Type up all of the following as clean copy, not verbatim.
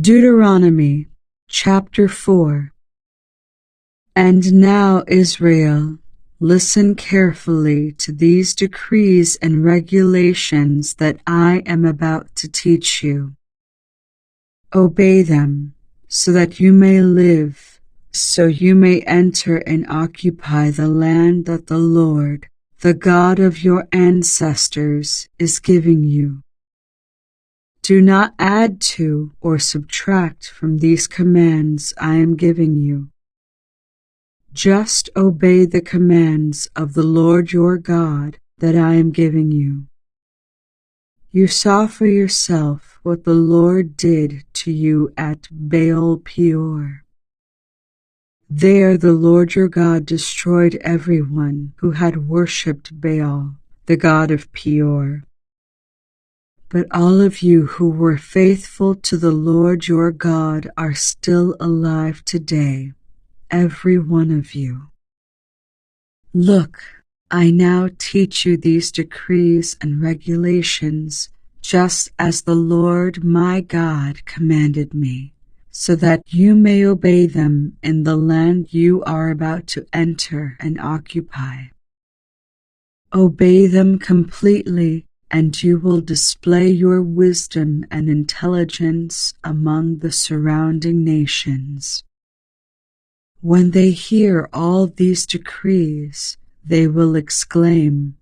Deuteronomy chapter 4. And now, Israel, listen carefully to these decrees and regulations that I am about to teach you. Obey them, so that you may live, so you may enter and occupy the land that the Lord, the God of your ancestors, is giving you. Do not add to or subtract from these commands I am giving you. Just obey the commands of the Lord your God that I am giving you. You saw for yourself what the Lord did to you at Baal Peor. There the Lord your God destroyed everyone who had worshipped Baal, the god of Peor. But all of you who were faithful to the Lord your God are still alive today, every one of you. Look, I now teach you these decrees and regulations, just as the Lord my God commanded me, so that you may obey them in the land you are about to enter and occupy. Obey them completely, and you will display your wisdom and intelligence among the surrounding nations. When they hear all these decrees, they will exclaim,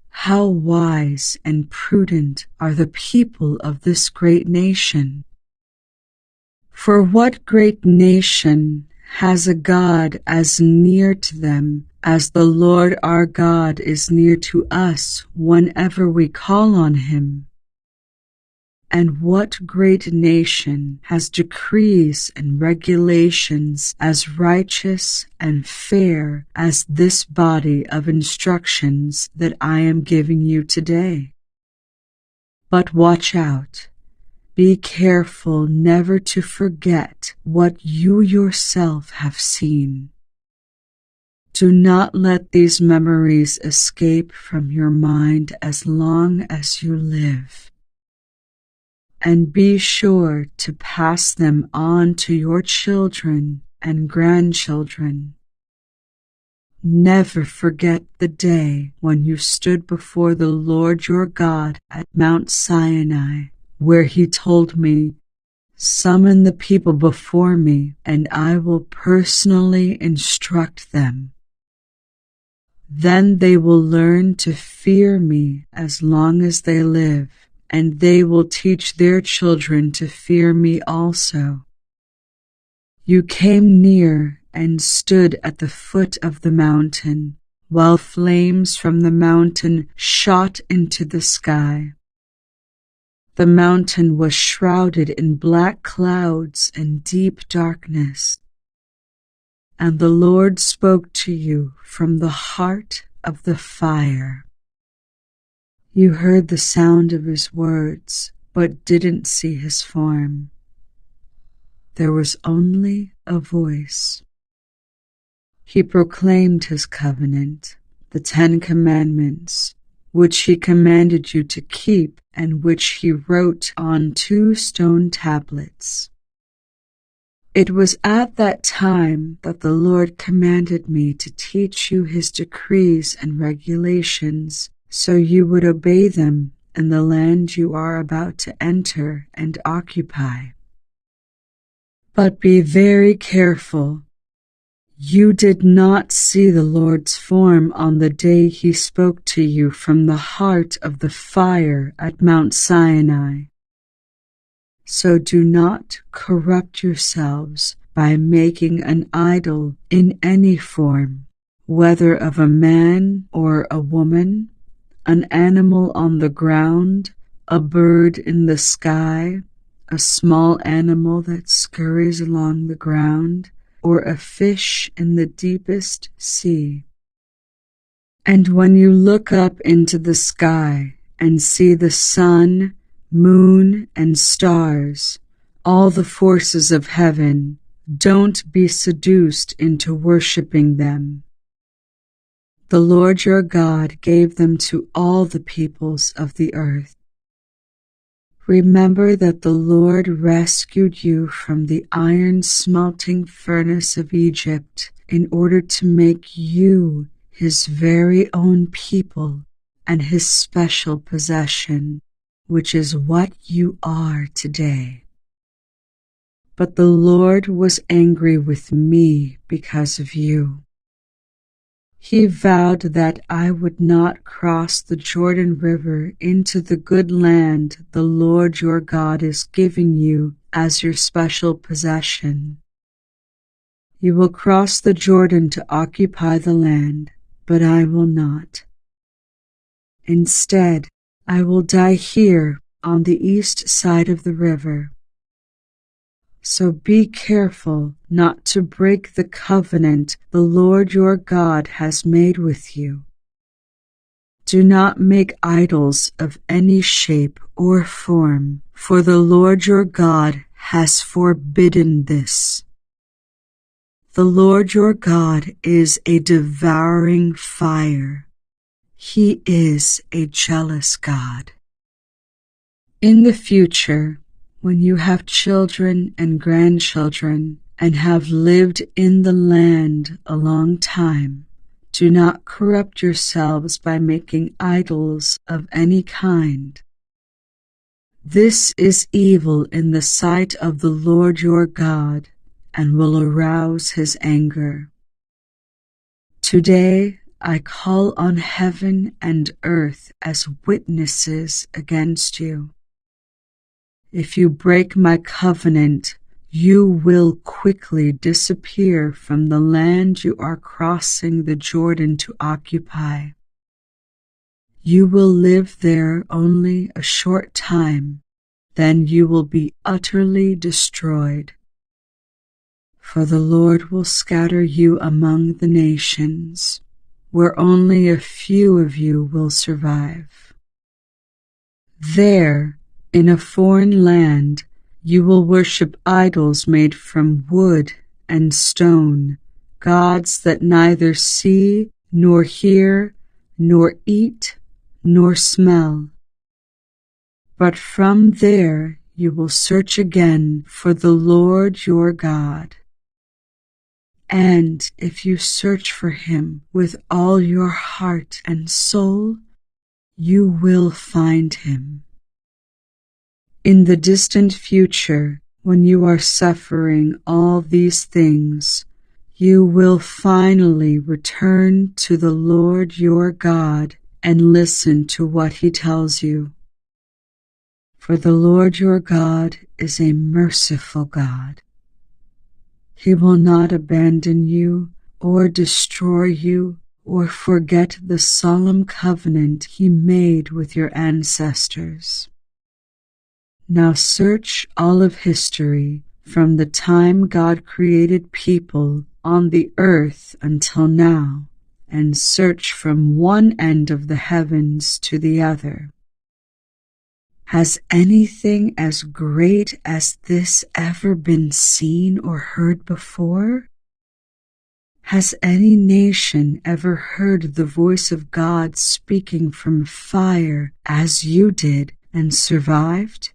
"How wise and prudent are the people of this great nation!" For what great nation has a God as near to them as the Lord our God is near to us whenever we call on him? And what great nation has decrees and regulations as righteous and fair as this body of instructions that I am giving you today? But watch out. Be careful never to forget what you yourself have seen. Do not let these memories escape from your mind as long as you live. And be sure to pass them on to your children and grandchildren. Never forget the day when you stood before the Lord your God at Mount Sinai, where he told me, "Summon the people before me, and I will personally instruct them. Then they will learn to fear me as long as they live, and they will teach their children to fear me also." You came near and stood at the foot of the mountain, while flames from the mountain shot into the sky. The mountain was shrouded in black clouds and deep darkness. And the Lord spoke to you from the heart of the fire. You heard the sound of his words, but didn't see his form. There was only a voice. He proclaimed his covenant, the 10 Commandments, which he commanded you to keep and which he wrote on 2 stone tablets. It was at that time that the Lord commanded me to teach you his decrees and regulations, so you would obey them in the land you are about to enter and occupy. But be very careful. You did not see the Lord's form on the day he spoke to you from the heart of the fire at Mount Sinai. So do not corrupt yourselves by making an idol in any form, whether of a man or a woman, an animal on the ground, a bird in the sky, a small animal that scurries along the ground, or a fish in the deepest sea. And when you look up into the sky and see the sun, moon, and stars, all the forces of heaven, don't be seduced into worshiping them. The Lord your God gave them to all the peoples of the earth. Remember that the Lord rescued you from the iron smelting furnace of Egypt in order to make you his very own people and his special possession, which is what you are today. But the Lord was angry with me because of you. He vowed that I would not cross the Jordan River into the good land the Lord your God is giving you as your special possession. You will cross the Jordan to occupy the land, but I will not. Instead, I will die here on the east side of the river. So be careful not to break the covenant the Lord your God has made with you. Do not make idols of any shape or form, for the Lord your God has forbidden this. The Lord your God is a devouring fire. He is a jealous God. In the future, when you have children and grandchildren and have lived in the land a long time, do not corrupt yourselves by making idols of any kind. This is evil in the sight of the Lord your God and will arouse his anger. Today I call on heaven and earth as witnesses against you. If you break my covenant, you will quickly disappear from the land you are crossing the Jordan to occupy. You will live there only a short time, then you will be utterly destroyed. For the Lord will scatter you among the nations, where only a few of you will survive. There, in a foreign land, you will worship idols made from wood and stone, gods that neither see, nor hear, nor eat, nor smell. But from there you will search again for the Lord your God. And if you search for him with all your heart and soul, you will find him. In the distant future, when you are suffering all these things, you will finally return to the Lord your God and listen to what he tells you. For the Lord your God is a merciful God. He will not abandon you or destroy you or forget the solemn covenant he made with your ancestors. Now search all of history from the time God created people on the earth until now, and search from one end of the heavens to the other. Has anything as great as this ever been seen or heard before? Has any nation ever heard the voice of God speaking from fire as you did and survived?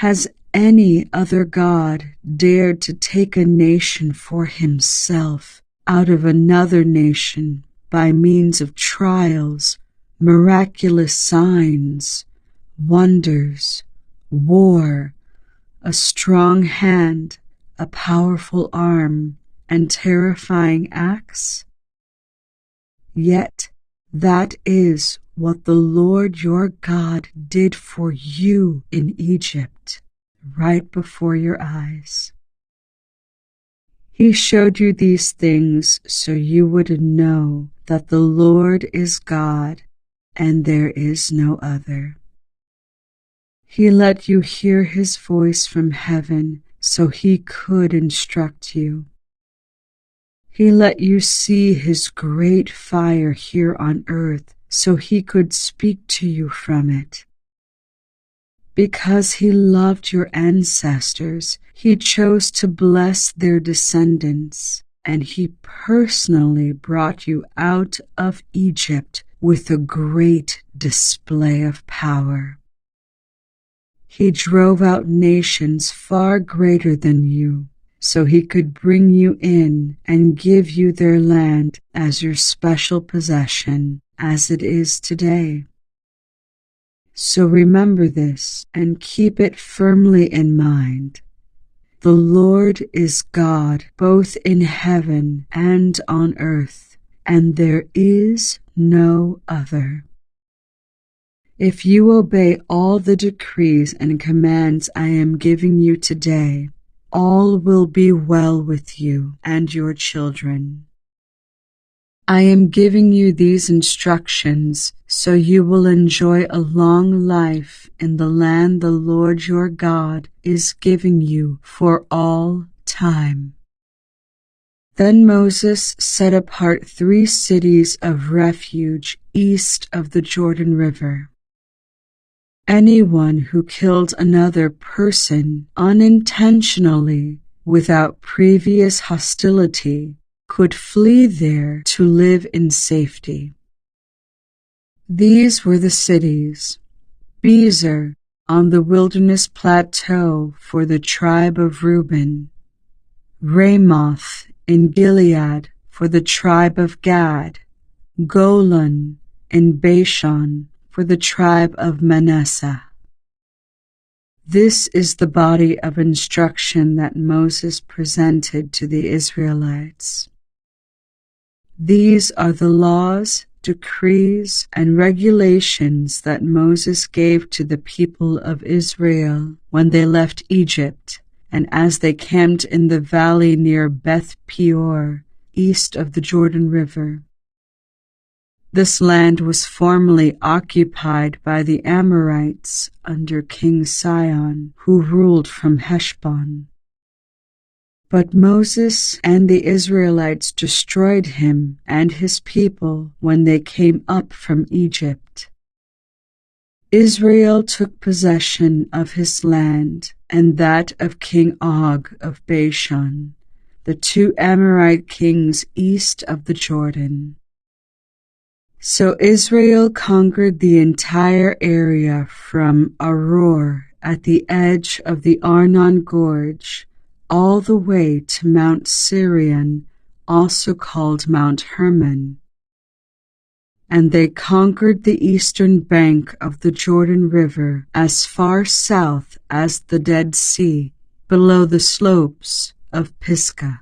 Has any other God dared to take a nation for himself out of another nation by means of trials, miraculous signs, wonders, war, a strong hand, a powerful arm, and terrifying acts? Yet that is what the Lord your God did for you in Egypt, right before your eyes. He showed you these things so you would know that the Lord is God and there is no other. He let you hear his voice from heaven so he could instruct you. He let you see his great fire here on earth so he could speak to you from it. Because he loved your ancestors, he chose to bless their descendants, and he personally brought you out of Egypt with a great display of power. He drove out nations far greater than you, so he could bring you in and give you their land as your special possession, as it is today. So remember this and keep it firmly in mind. The Lord is God both in heaven and on earth, and there is no other. If you obey all the decrees and commands I am giving you today, all will be well with you and your children. I am giving you these instructions so you will enjoy a long life in the land the Lord your God is giving you for all time. Then Moses set apart 3 cities of refuge east of the Jordan River. Anyone who killed another person unintentionally without previous hostility could flee there to live in safety. These were the cities: Bezer on the wilderness plateau for the tribe of Reuben, Ramoth in Gilead for the tribe of Gad, Golan in Bashan for the tribe of Manasseh. This is the body of instruction that Moses presented to the Israelites. These are the laws, decrees, and regulations that Moses gave to the people of Israel when they left Egypt and as they camped in the valley near Beth Peor, east of the Jordan River. This land was formerly occupied by the Amorites under King Sihon, who ruled from Heshbon. But Moses and the Israelites destroyed him and his people when they came up from Egypt. Israel took possession of his land and that of King Og of Bashan, the 2 Amorite kings east of the Jordan. So Israel conquered the entire area from Aroer at the edge of the Arnon Gorge all the way to Mount Sirion, also called Mount Hermon. And they conquered the eastern bank of the Jordan River as far south as the Dead Sea, below the slopes of Pisgah.